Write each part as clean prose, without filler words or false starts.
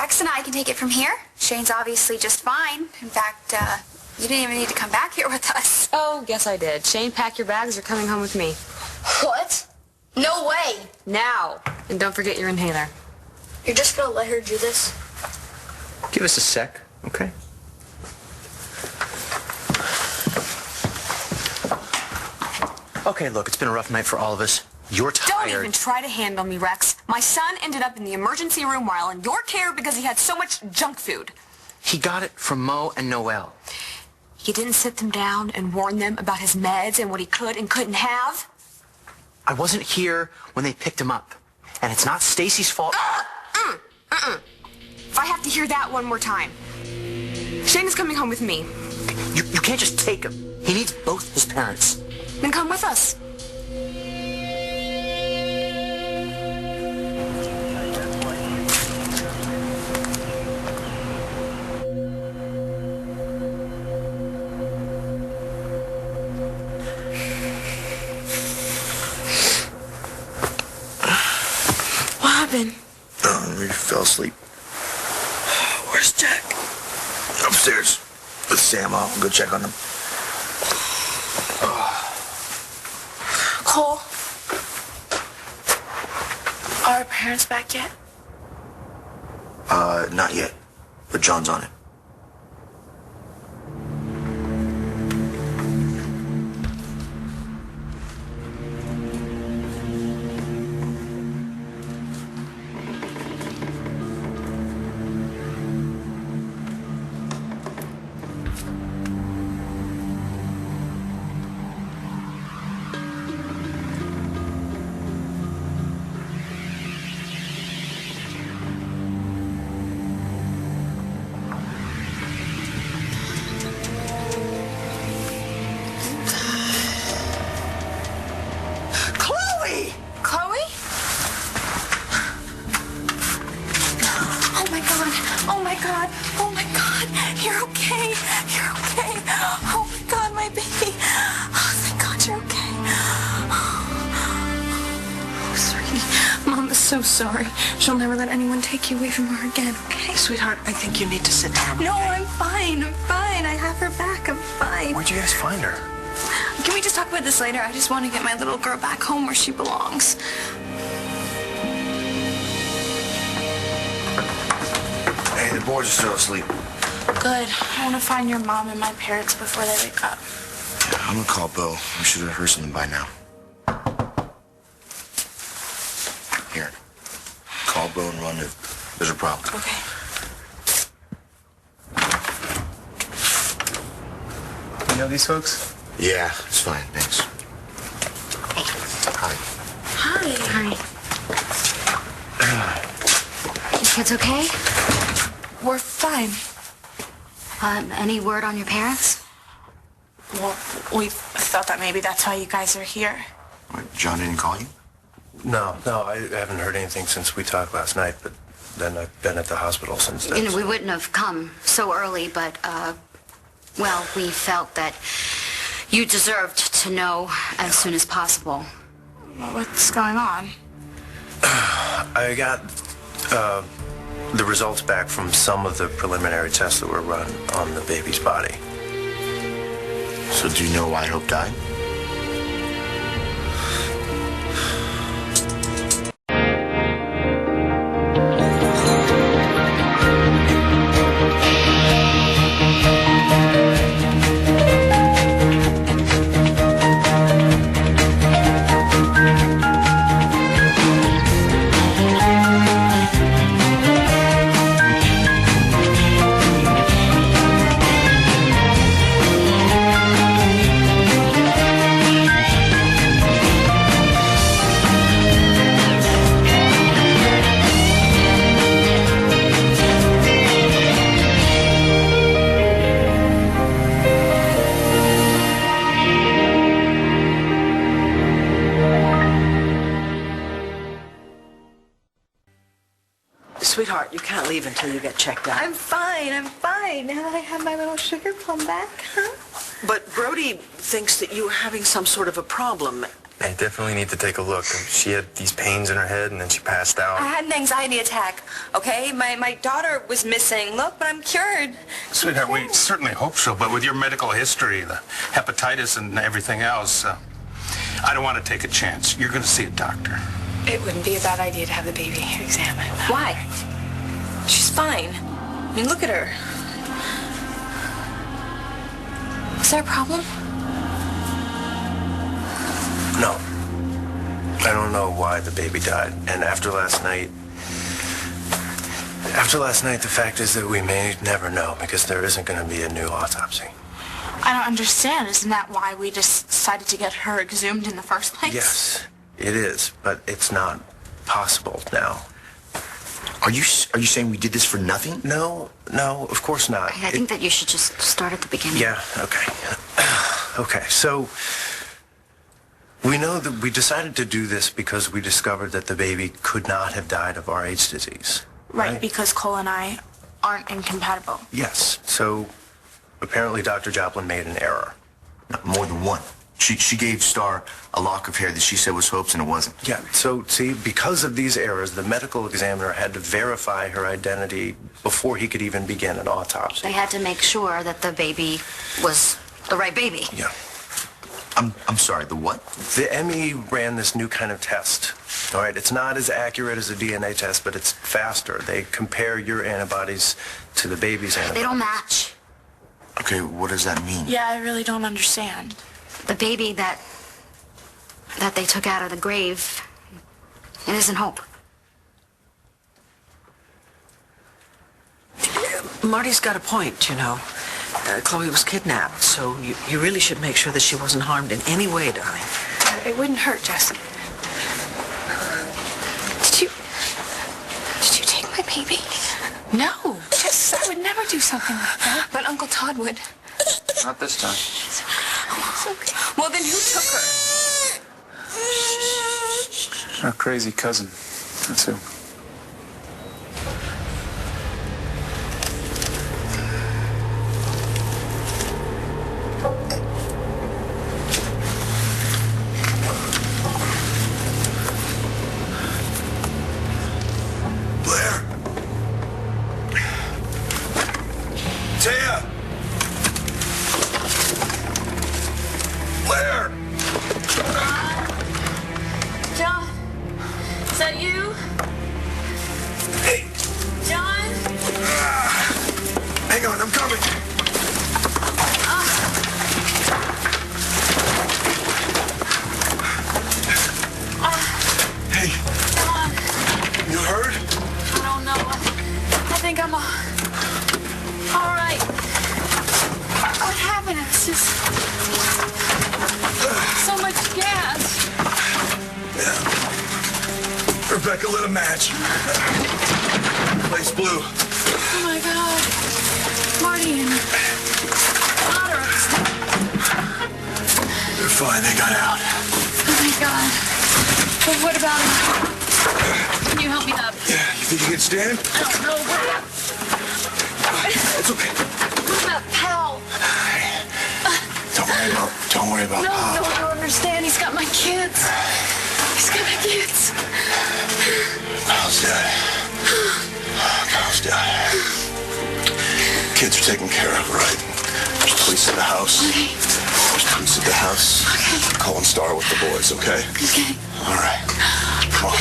Rex and I can take it from here. Shane's obviously just fine. In fact, you didn't even need to come back here with us. Oh, yes I did. Shane, pack your bags. You're coming home with me. What? No way! Now. And don't forget your inhaler. You're just gonna let her do this? Give us a sec, okay? Okay, look, it's been a rough night for all of us. You're tired. Don't even try to handle me, Rex. My son ended up in the emergency room while in your care because he had so much junk food. He got it from Mo and Noelle. You didn't sit them down and warn them about his meds and what he could and couldn't have? I wasn't here when they picked him up. And it's not Stacy's fault. If I have to hear that one more time. Shane is coming home with me. You can't just take him. He needs both his parents. Then come with us. What happened? We fell asleep. Where's Jack? Upstairs with Sam. I'll go check on them. Cole? Are our parents back yet? Not yet. But John's on it. Oh my God, you're okay. You're okay. Oh my God, my baby. Oh, thank God you're okay. Oh, sweetie, Mom is so sorry. She'll never let anyone take you away from her again, okay? Sweetheart, I think you need to sit down. No, I'm fine. I'm fine. I have her back. I'm fine. Where'd you guys find her? Can we just talk about this later? I just want to get my little girl back home where she belongs. Hey, the boys are still asleep. Good. I want to find your mom and my parents before they wake up. Yeah, I'm gonna call Bill. We should have heard something by now. Here. Call Bill and run if there's a problem. Okay. You know these folks? Yeah, it's fine. Thanks. Hi. Hi. Hi. You kids okay? We're fine. Any word on your parents? Well, we thought that maybe that's why you guys are here. What, John didn't call you? No, I haven't heard anything since we talked last night, but then I've been at the hospital since then. You know, we wouldn't have come so early, but, well, we felt that you deserved to know as soon as possible. What's going on? I got the results back from some of the preliminary tests that were run on the baby's body. So do you know why Hope died? Sweetheart, you can't leave until you get checked out. I'm fine. Now that I have my little sugar plum back, huh? But Brody thinks that you're having some sort of a problem. I definitely need to take a look. She had these pains in her head, and then she passed out. I had an anxiety attack, okay? My daughter was missing. Look, but I'm cured. Sweetheart, we certainly hope so, but with your medical history, the hepatitis and everything else, I don't want to take a chance. You're going to see a doctor. It wouldn't be a bad idea to have the baby examined. Why? She's fine. I mean, look at her. Is there a problem? No. I don't know why the baby died. And after last night, the fact is that we may never know because there isn't going to be a new autopsy. I don't understand. Isn't that why we just decided to get her exhumed in the first place? Yes, it is, but it's not possible now. Are you saying we did this for nothing? No, of course not. I think that you should just start at the beginning. Yeah, okay. Okay, so we know that we decided to do this because we discovered that the baby could not have died of Rh disease. Right, because Cole and I aren't incompatible. Yes, so apparently Dr. Joplin made an error. Not more than one. She gave Star a lock of hair that she said was Hope's, and it wasn't. Yeah, so see, because of these errors, the medical examiner had to verify her identity before he could even begin an autopsy. They had to make sure that the baby was the right baby. Yeah. I'm sorry, the what? The ME ran this new kind of test. All right, it's not as accurate as a DNA test, but it's faster. They compare your antibodies to the baby's antibodies. They don't match. Okay, what does that mean? Yeah, I really don't understand. The baby that they took out of the grave, it isn't Hope. Marty's got a point, you know. Chloe was kidnapped, so you really should make sure that she wasn't harmed in any way, darling. It wouldn't hurt, Jesse. Did you take my baby? No. Jess, I would never do something like that. But Uncle Todd would. Not this time. It's okay. Well, then who took her? Our crazy cousin. That's who. Blair! Taya! Blair! John, is that you? Hey! John? Hang on, I'm coming. Hey, John, you hurt? I don't know. I think I'm all right. What happened? It's just so much gas. Rebecca lit a match. Place blew. Oh my God. Marty and Otter. They're fine, they got out. Oh my God. But what about him? Can you help me up? Yeah, you think you can stand? I don't know. It's okay. What about Pal? Don't worry about No, Pop. no, I don't understand. He's got my kids. He's got my kids. Pal's dead. Pal's dead. Kids are taken care of, right? There's police at the house. Okay. There's police at the house. Okay. Call and Star with the boys, okay? Okay. All right. Come on.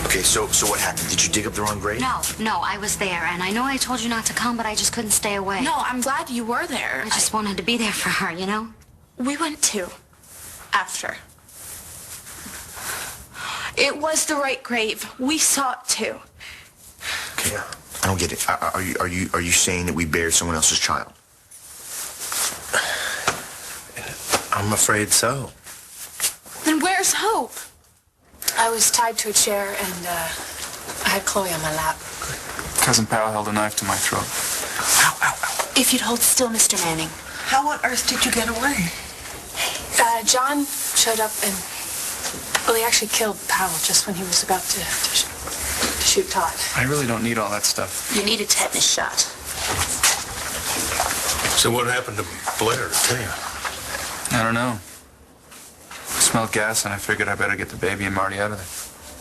Okay, so what happened? Did you dig up the wrong grave? No, I was there, and I know I told you not to come, but I just couldn't stay away. No, I'm glad you were there. I just wanted to be there for her, you know? We went too. After. It was the right grave. We saw it too. Okay, I don't get it. Are you saying that we buried someone else's child? I'm afraid so. Then where's Hope? I was tied to a chair and I had Chloe on my lap. Cousin Pal held a knife to my throat. Ow, ow, ow. If you'd hold still, Mr. Manning. How on earth did you get away? John showed up and, well, he actually killed Powell just when he was about to shoot Todd. I really don't need all that stuff. You need a tetanus shot. So So what happened to Blair, Taya? I don't know. I smelled gas and I figured I better get the baby and Marty out of there.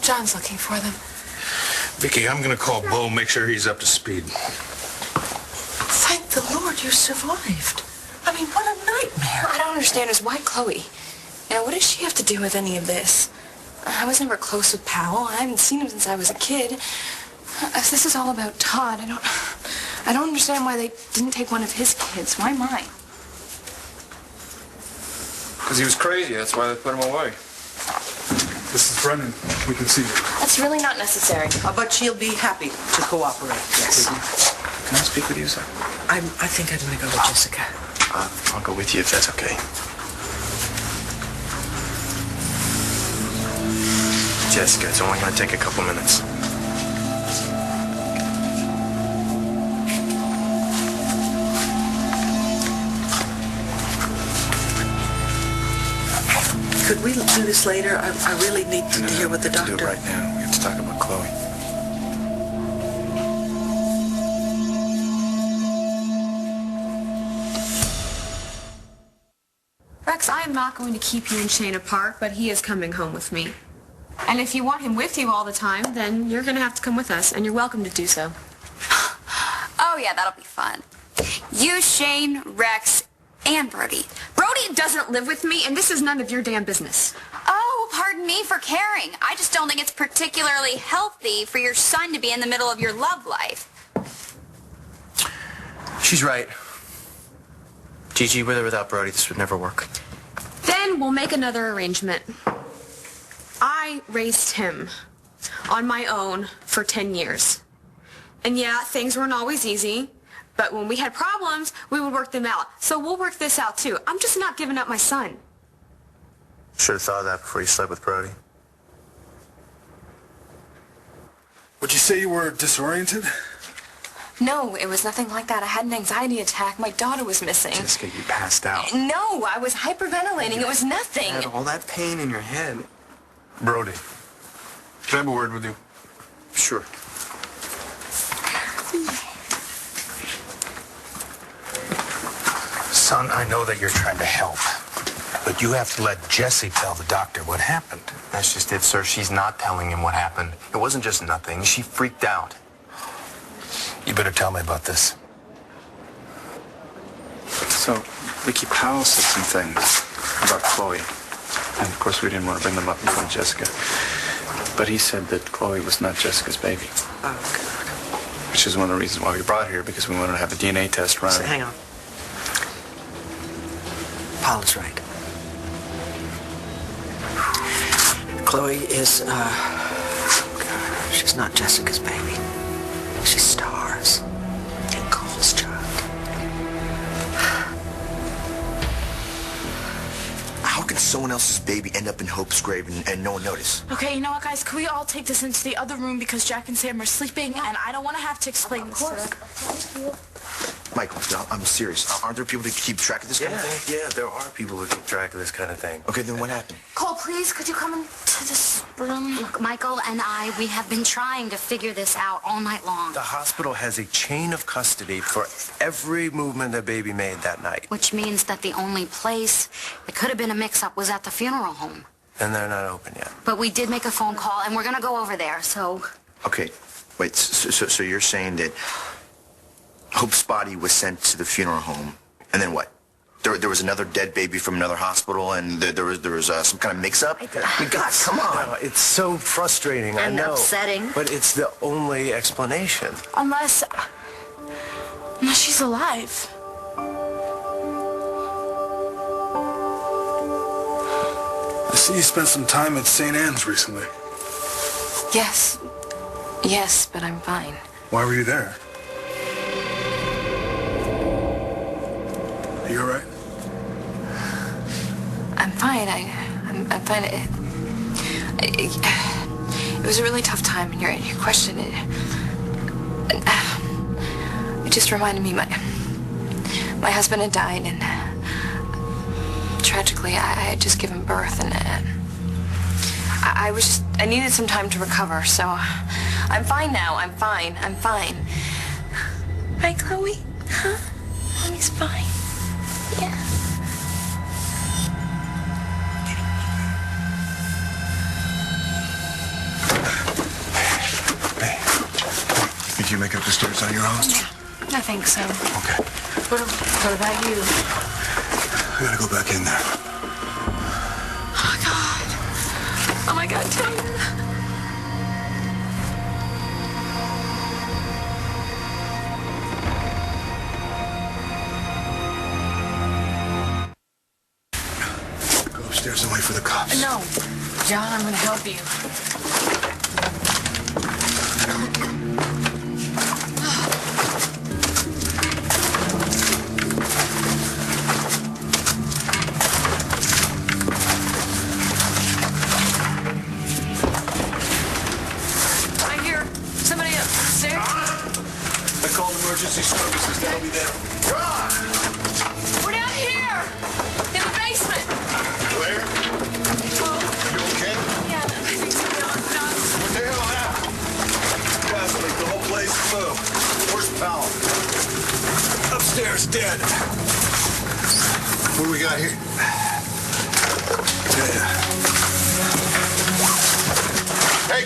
John's looking for them. Vicky, I'm gonna call Bo, make sure he's up to speed. Thank the Lord you survived. I mean, what a nightmare. What I don't understand is why Chloe? You know, what does she have to do with any of this? I was never close with Powell. I haven't seen him since I was a kid. This is all about Todd. I don't understand why they didn't take one of his kids. Why mine? Because he was crazy. That's why they put him away. This is Brennan. We can see you. That's really not necessary. But she'll be happy to cooperate. Yes. Can I speak with you, sir? I think I'm going to go with Jessica. I'll go with you if that's okay. Jessica, it's only going to take a couple minutes. Could we do this later? I really need to hear what the We have doctor... to do it right now. We have to talk about Chloe. Rex, I am not going to keep you and Shane apart, but he is coming home with me. And if you want him with you all the time, then you're going to have to come with us, and you're welcome to do so. Oh, yeah, that'll be fun. You, Shane, Rex, and Brody. Brody doesn't live with me, and this is none of your damn business. Oh, pardon me for caring. I just don't think it's particularly healthy for your son to be in the middle of your love life. She's right. Gigi, with or without Brody, this would never work. Then we'll make another arrangement. I raised him on my own for 10 years. And yeah, things weren't always easy, but when we had problems, we would work them out. So we'll work this out too. I'm just not giving up my son. Should have thought of that before you slept with Brody. Would you say you were disoriented? No, it was nothing like that. I had an anxiety attack. My daughter was missing. Jessica, you passed out. No, I was hyperventilating. It was nothing. You had all that pain in your head. Brody, can I have a word with you? Sure. Son, I know that you're trying to help, but you have to let Jessie tell the doctor what happened. That's just it, sir. She's not telling him what happened. It wasn't just nothing. She freaked out. You better tell me about this. So, Vicky Powell said some things about Chloe. And of course, we didn't want to bring them up in front of Jessica. But he said that Chloe was not Jessica's baby. Oh, God. Which is one of the reasons why we brought her here, because we wanted to have a DNA test run. So, hang on. Paula's right. Chloe is, God, she's not Jessica's baby. She's Star's and Cole's child. How can someone else's baby end up in Hope's grave and no one notice? Okay, you know what, guys? Can we all take this into the other room because Jack and Sam are sleeping, and I don't want to have to explain this to them. Michael, no, I'm serious. Aren't there people that keep track of this kind of thing? Yeah, there are people who keep track of this kind of thing. Okay, then what happened? Cole, please, could you come into this room? Look, Michael and we have been trying to figure this out all night long. The hospital has a chain of custody for every movement that baby made that night. Which means that the only place it could have been a mix-up was at the funeral home. And they're not open yet. But we did make a phone call, and we're going to go over there, so... Okay, wait, so you're saying that Hope's body was sent to the funeral home, and then what? There was another dead baby from another hospital, and there was some kind of mix-up? I mean, God, come on. No, it's so frustrating, I And know. upsetting. But it's the only explanation. Unless she's alive. I see you spent some time at St. Anne's recently. Yes. Yes, but I'm fine. Why were you there? Are you all right? I'm fine. I'm fine. It was a really tough time, and your question, it just reminded me my husband had died, and tragically I had just given birth, and I needed some time to recover, so I'm fine now. I'm fine. Right, Chloe? Huh? Mommy's fine. Think you make it up the stairs on your own? I think so. Okay. What about you? I gotta go back in there. Oh, God. Oh, my God, Taylor. Go upstairs and wait for the cops. No. John, I'm going to help you. I hear somebody upstairs. I called emergency services. They'll be there. John! We're down here in the basement. Where? Oh, You okay? yeah, I think so. John. What the hell happened? Gas leak. The whole place blew. Where's Powell? Upstairs, dead. What do we got here? Yeah. Hey!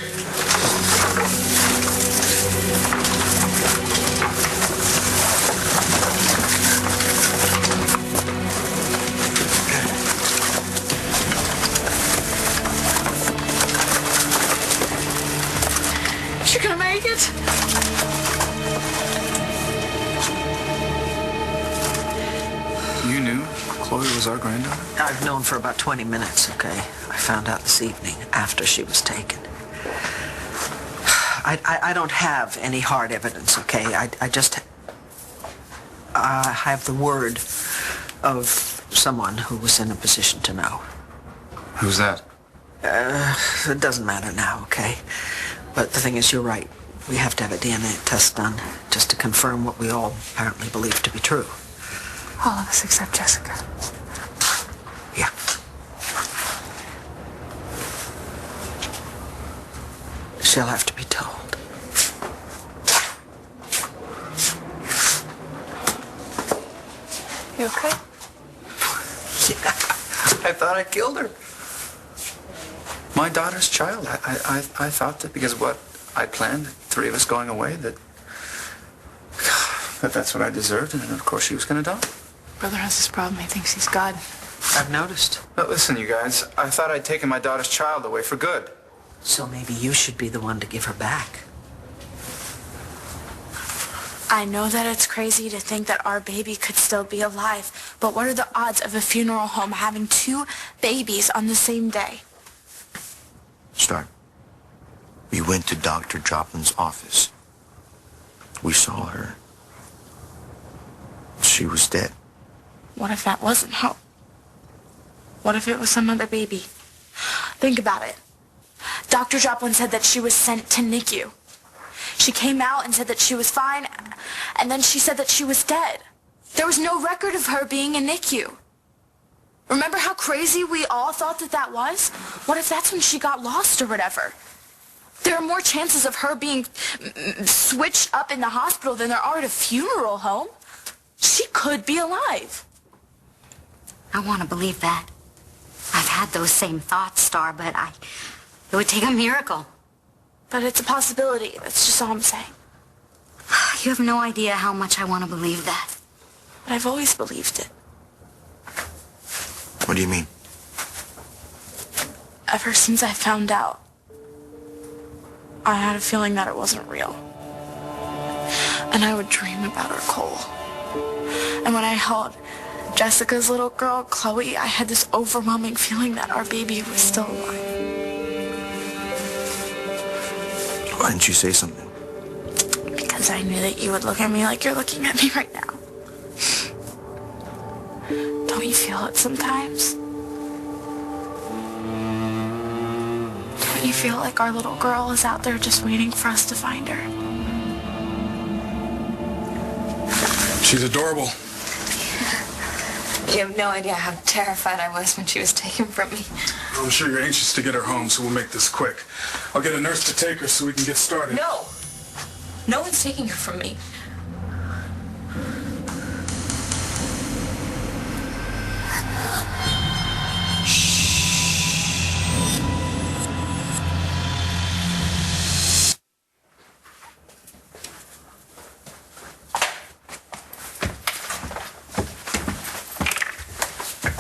You're gonna make it? You knew Chloe was our granddaughter? I've known for about 20 minutes, okay? I found out this evening after she was taken. I don't have any hard evidence, okay? I just have the word of someone who was in a position to know. Who's that? It doesn't matter now, okay? But the thing is, you're right. We have to have a DNA test done just to confirm what we all apparently believe to be true. All of us except Jessica. Yeah. She'll have to be told. You okay? Yeah. I thought I killed her. My daughter's child. I thought that because of what I planned, the three of us going away, that that's what I deserved, and then of course she was going to die. Brother has this problem. He thinks he's God. I've noticed. But listen, you guys, I thought I'd taken my daughter's child away for good. So maybe you should be the one to give her back. I know that it's crazy to think that our baby could still be alive, but what are the odds of a funeral home having 2 babies on the same day? Stark, we went to Dr. Joplin's office. We saw her. She was dead. What if that wasn't Hope? What if it was some other baby? Think about it. Dr. Joplin said that she was sent to NICU. She came out and said that she was fine, and then she said that she was dead. There was no record of her being in NICU. Remember how crazy we all thought that was? What if that's when she got lost or whatever? There are more chances of her being switched up in the hospital than there are at a funeral home. She could be alive. I want to believe that. I've had those same thoughts, Star, but it would take a miracle. But it's a possibility. That's just all I'm saying. You have no idea how much I want to believe that. But I've always believed it. What do you mean? Ever since I found out, I had a feeling that it wasn't real. And I would dream about her, Cole. And when I held Jessica's little girl, Chloe, I had this overwhelming feeling that our baby was still alive. Why didn't you say something? Because I knew that you would look at me like you're looking at me right now. Don't you feel it sometimes? Don't you feel like our little girl is out there just waiting for us to find her? She's adorable. You have no idea how terrified I was when she was taken from me. I'm sure you're anxious to get her home, so we'll make this quick. I'll get a nurse to take her so we can get started. No. No one's taking her from me.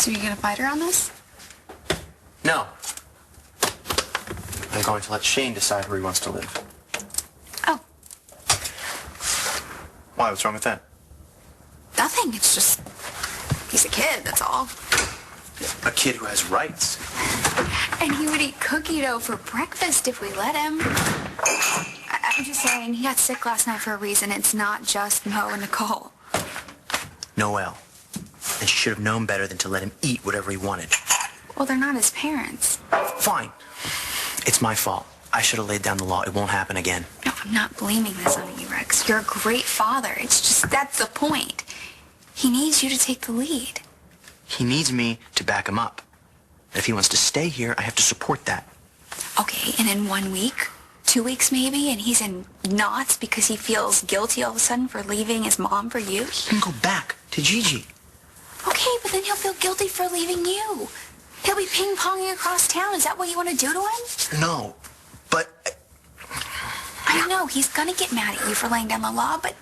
So you gonna fight her on this? No. I'm going to let Shane decide where he wants to live. Oh, Why? What's wrong with that? nothing. It's just he's a kid, that's all. A kid who has rights. And he would eat cookie dough for breakfast if we let him. I'm just saying, he got sick last night for a reason. It's not just Mo and Nicole. Noelle. And she should have known better than to let him eat whatever he wanted. Well, they're not his parents. Fine. It's my fault. I should have laid down the law. It won't happen again. No, I'm not blaming this on you, Rex. You're a great father. It's just, that's the point. He needs you to take the lead. He needs me to back him up. And if he wants to stay here, I have to support that. Okay, and in 1 week, 2 weeks maybe, and he's in knots because he feels guilty all of a sudden for leaving his mom for you? He can go back to Gigi. Okay, but then he'll feel guilty for leaving you. He'll be ping-ponging across town. Is that what you want to do to him? No, but... I know, he's gonna get mad at you for laying down the law, but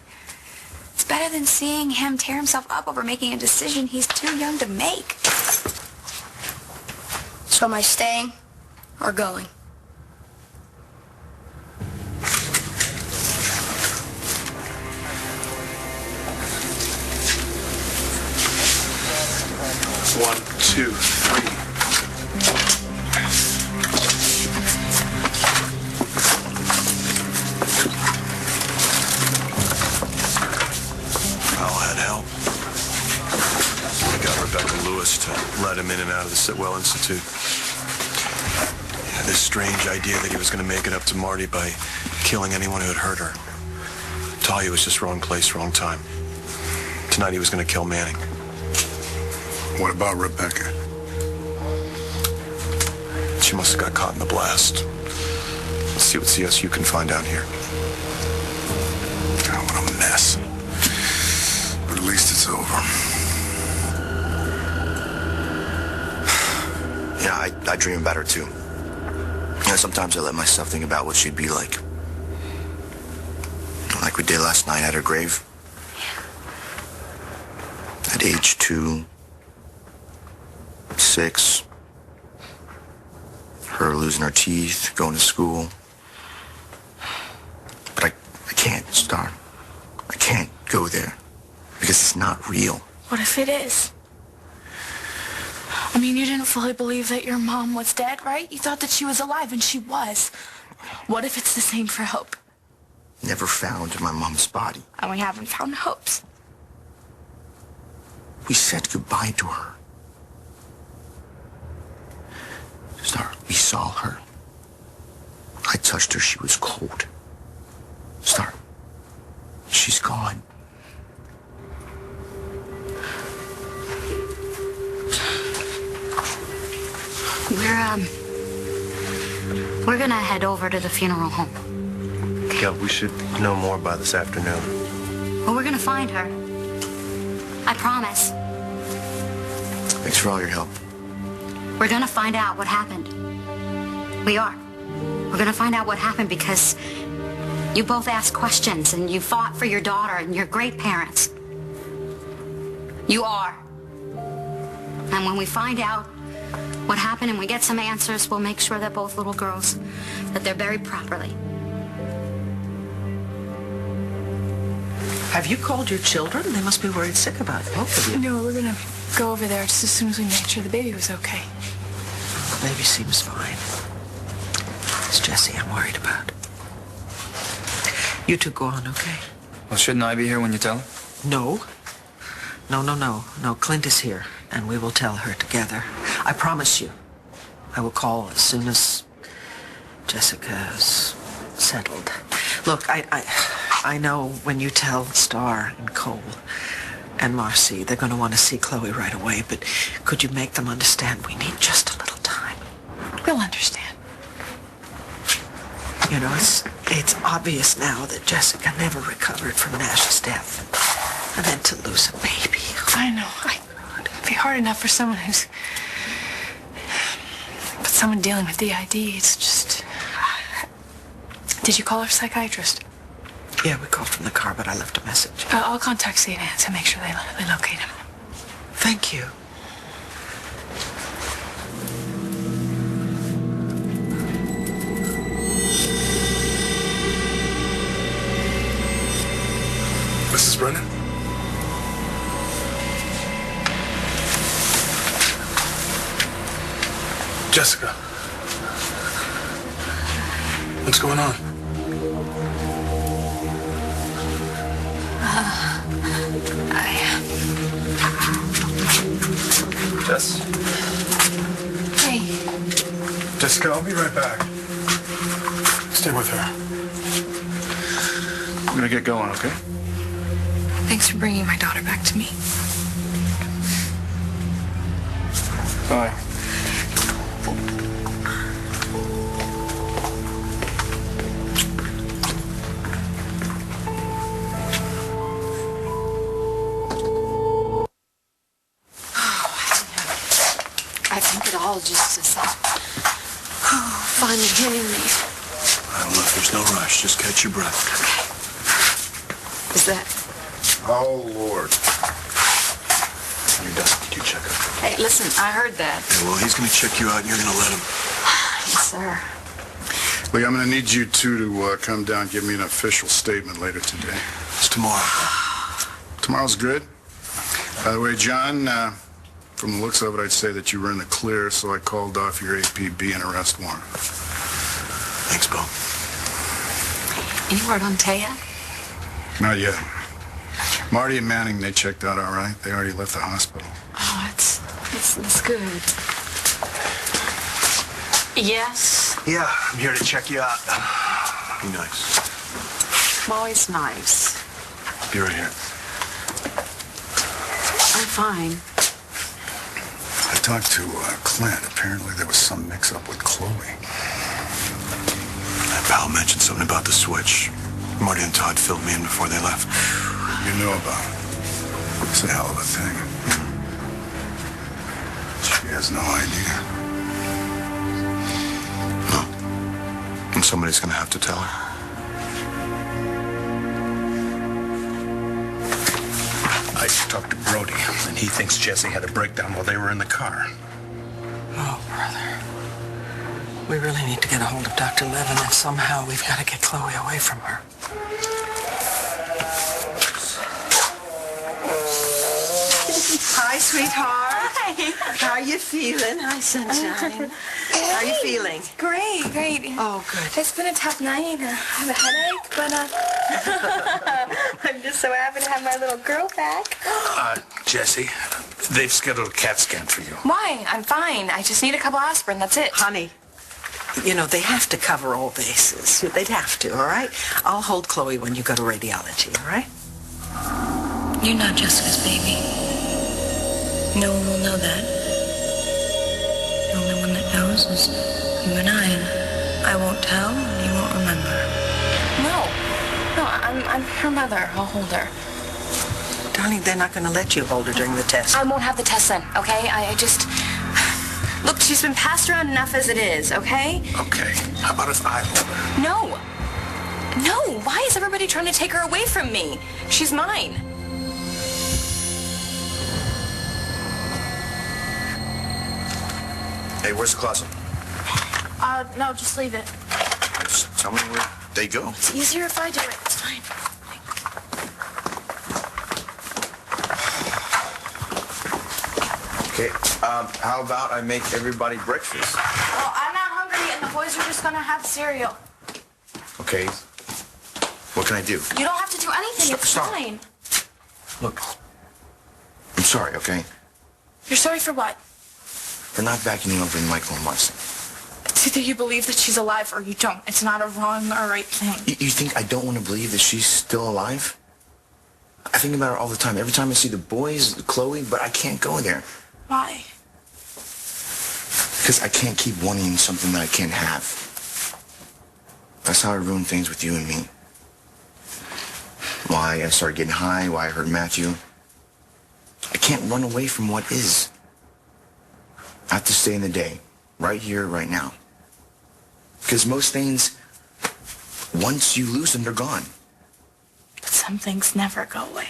it's better than seeing him tear himself up over making a decision he's too young to make. So am I staying or going? One, two, three. Powell had help. I got Rebecca Lewis to let him in and out of the Sitwell Institute. He had this strange idea that he was going to make it up to Marty by killing anyone who had hurt her. Talia was just wrong place, wrong time. Tonight he was going to kill Manning. What about Rebecca? She must have got caught in the blast. Let's see what CSU can find out here. God, what a mess. But at least it's over. Yeah, I dream about her too. You know, sometimes I let myself think about what she'd be like. Like we did last night at her grave. At age 2, 6, her losing her teeth, going to school. But I can't, Star. I can't go there because it's not real. What if it is? I mean, you didn't fully believe that your mom was dead, right? You thought that she was alive, and she was. What if it's the same for Hope? Never found my mom's body. And we haven't found Hope's. We said goodbye to her. Star, we saw her. I touched her. She was cold. Star, she's gone. We're gonna head over to the funeral home. Yeah, we should know more by this afternoon. Well, we're gonna find her. I promise. Thanks for all your help. We're gonna find out what happened. We are. We're gonna find out what happened because you both asked questions and you fought for your daughter and you're great parents. You are. And when we find out what happened and we get some answers, we'll make sure that both little girls, that they're buried properly. Have you called your children? They must be worried sick about you, both of you. No, we're gonna go over there just as soon as we made sure the baby was okay. The baby seems fine. It's Jesse I'm worried about. You two go on, okay? Well, shouldn't I be here when you tell her? No. No, Clint is here, and we will tell her together. I promise you. I will call as soon as Jessica's settled. Look, I know when you tell Star and Cole and Marcy, they're going to want to see Chloe right away, but could you make them understand we need just a little time? We'll understand. You know, it's obvious now that Jessica never recovered from Nash's death. And then to lose a baby. I know. It'd be hard enough for someone who's... But someone dealing with DID, it's just... Did you call our psychiatrist? Yeah, we called from the car, but I left a message. I'll contact St. Anne's and make sure they locate him. Thank you. Miss Brennan? Jessica. What's going on? Jess? Hey. Jessica, I'll be right back. Stay with her. I'm gonna get going, okay? Thanks for bringing my daughter back to me. Bye. I think it all just is finally hitting me. Well, look, there's no rush. Just catch your breath. Is that... Oh, Lord. You're done. Did you check up? Hey, listen, I heard that. Yeah, well, he's going to check you out, and you're going to let him. Yes, sir. Look, I'm going to need you two to come down and give me an official statement later today. It's tomorrow. Tomorrow's good. By the way, John, from the looks of it, I'd say that you were in the clear, so I called off your APB and arrest warrant. Thanks, Bo. Any word on Taya? Not yet. Marty and Manning, they checked out all right. They already left the hospital. Oh, that's good. Yes? Yeah, I'm here to check you out. Be nice. I'm always nice. Be right here. I'm fine. I talked to Clint. Apparently there was some mix-up with Chloe. That pal mentioned something about the switch. Marty and Todd filled me in before they left. You know about it. It's a hell of a thing. She has no idea. No. And somebody's going to have to tell her. I talked to Brody, and he thinks Jesse had a breakdown while they were in the car. Oh, brother. We really need to get a hold of Dr. Levin, and somehow we've got to get Chloe away from her. Hi, sweetheart. Hi. How are you feeling? Hi, sunshine. How are you feeling? Great, great. Oh, good. It's been a tough night. I have a headache, but I'm just so happy to have my little girl back. Jesse, they've scheduled a CAT scan for you. Why? I'm fine. I just need a couple aspirin. That's it. Honey, you know, they have to cover all bases. They'd have to, all right? I'll hold Chloe when you go to radiology, all right? You're not Jessica's baby. No one will know that. The only one that knows is you and I, and I won't tell, and you won't remember. No, I'm her mother. I'll hold her. Darling, they're not going to let you hold her during the test. I won't have the test then, okay? I just... Look, she's been passed around enough as it is, okay? Okay. How about if I hold her? No. No, why is everybody trying to take her away from me? She's mine. Hey, where's the closet? No, just leave it. Just tell me where they go. It's easier if I do it. It's fine. Okay, how about I make everybody breakfast? Well, I'm not hungry, and the boys are just gonna have cereal. Okay, what can I do? You don't have to do anything. It's Stop. fine. Look, I'm sorry, okay? You're sorry for what? For not backing you up in Michael and Marcy. It's either you believe that she's alive or you don't. It's not a wrong or right thing. You think I don't want to believe that she's still alive? I think about her all the time. Every time I see the boys, Chloe, but I can't go there. Why? Because I can't keep wanting something that I can't have. That's how I ruined things with you and me. Why I started getting high, why I hurt Matthew. I can't run away from what is. I have to stay in the day, right here, right now. Because most things, once you lose them, they're gone. But some things never go away.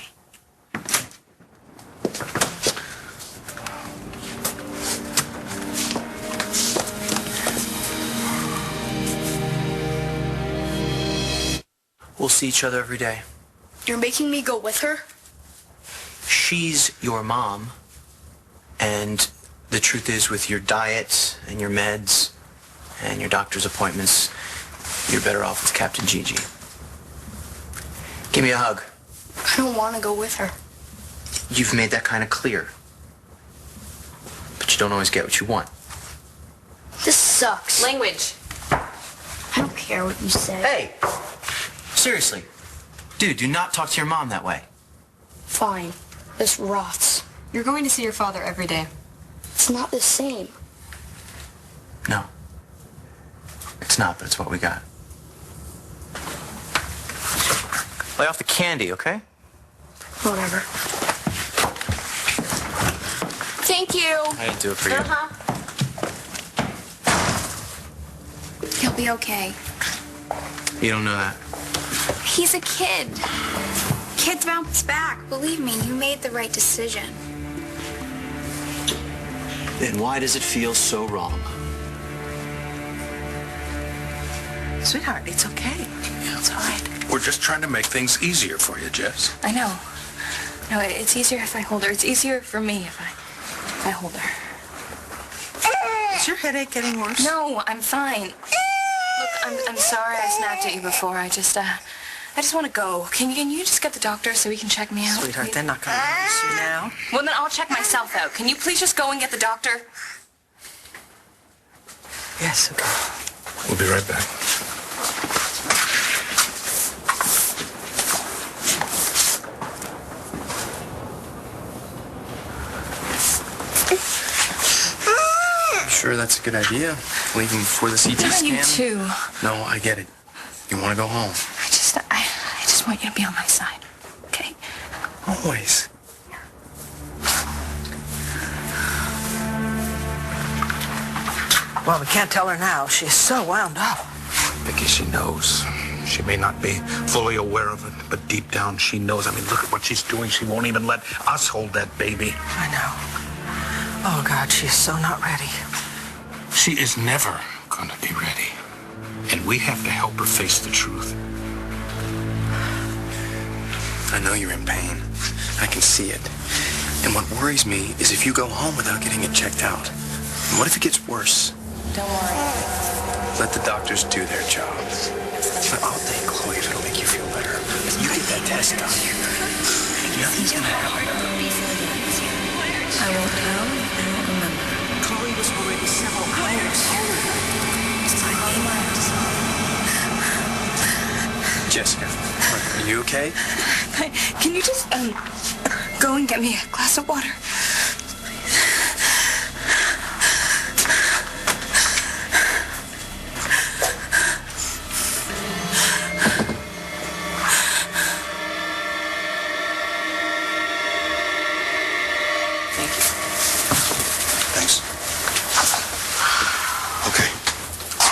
We'll see each other every day. You're making me go with her? She's your mom, and the truth is, with your diet and your meds and your doctor's appointments, you're better off with Captain Gigi. Give me a hug. I don't want to go with her. You've made that kind of clear. But you don't always get what you want. This sucks. Language. I don't care what you say. Hey! Seriously. Dude, do not talk to your mom that way. Fine. This rots. You're going to see your father every day. It's not the same. No. It's not, but it's what we got. Lay off the candy, okay? Whatever. Thank you. I didn't do it for you. He'll be okay. You don't know that. He's a kid. Kids bounce back. Believe me, you made the right decision. Then why does it feel so wrong? Sweetheart, it's okay. It's all right. We're just trying to make things easier for you, Jess. I know. No, it's easier if I hold her. It's easier for me if I hold her. Is your headache getting worse? No, I'm fine. Look, I'm sorry I snapped at you before. I just want to go. Can you just get the doctor so he can check me out? Sweetheart, they're not going to notice you now. Well, then I'll check myself out. Can you please just go and get the doctor? Yes, okay. We'll be right back. Sure, that's a good idea. Leave him before the CT scan. You too. No, I get it. You want to go home. I just want you to be on my side, okay? Always. Well, we can't tell her now. She's so wound up. Vicky, she knows. She may not be fully aware of it, but deep down she knows. I mean, look at what she's doing. She won't even let us hold that baby. I know. Oh, God, she's so not ready. She is never going to be ready. And we have to help her face the truth. I know you're in pain. I can see it. And what worries me is if you go home without getting it checked out. And what if it gets worse? Don't worry. Let the doctors do their jobs. I'll take Chloe if it'll make you feel better. You get that test done. Nothing's gonna happen. I won't tell. I won't remember. Chloe was already several hours older. Jessica, are you okay? Can you just go and get me a glass of water?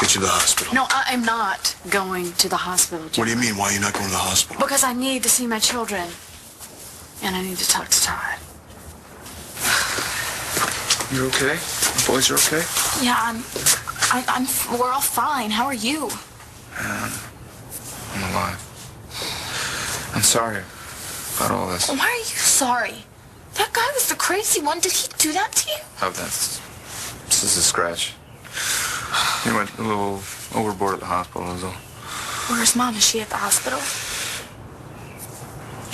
To the hospital. No, I'm not going to the hospital, John. What do you mean? Why are you not going to the hospital? Because I need to see my children. And I need to talk to Todd. You're okay? The boys are okay? Yeah, we're all fine. How are you? I'm alive. I'm sorry about all this. Why are you sorry? That guy was the crazy one. Did he do that to you? Oh, this is a scratch. He went a little overboard at the hospital, is all. Where's Mom? Is she at the hospital?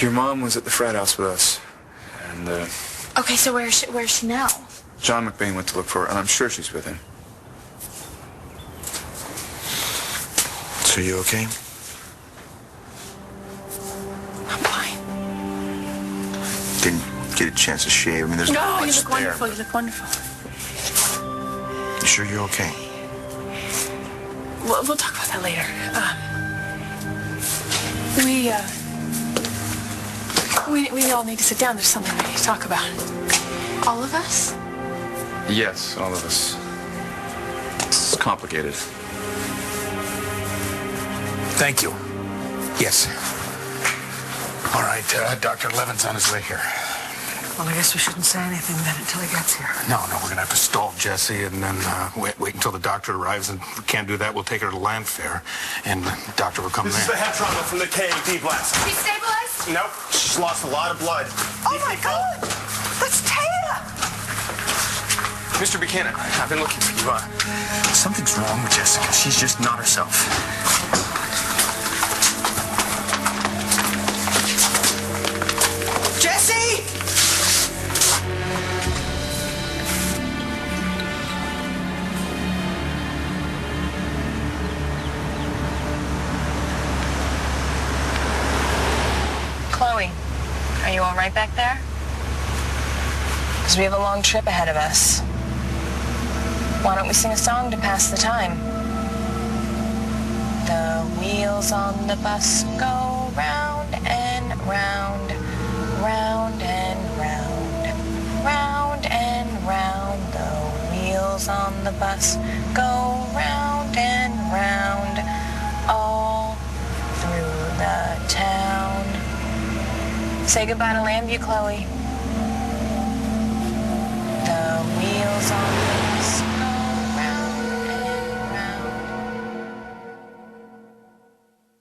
Your mom was at the frat house with us. And, Okay, so where is she now? John McBain went to look for her, and I'm sure she's with him. So you okay? I'm fine. Didn't get a chance to shave. I mean, there's No, not you much look there. wonderful. You look wonderful. You sure you're okay? We'll talk about that later. We all need to sit down. There's something we need to talk about. All of us? Yes, all of us. It's complicated. Thank you. Yes. All right, Dr. Levin's on his way here. Well, I guess we shouldn't say anything then until he gets here. No, we're going to have to stall Jessie and then wait until the doctor arrives. And if we can't do that, we'll take her to Land Fair, and the doctor will come This there. is the head trauma from the KAD blast. He stabilized? Nope, she's lost a lot of blood. Oh, my God! That's Taya! Mr. Buchanan, I've been looking for you. Something's wrong with Jessica. She's just not herself. Jesse! Chloe, are you all right back there? Because we have a long trip ahead of us. Why don't we sing a song to pass the time? The wheels on the bus go round and round, round and round, round and round. The wheels on the bus go round and round, all through the town. Say goodbye to Lambview, Chloe.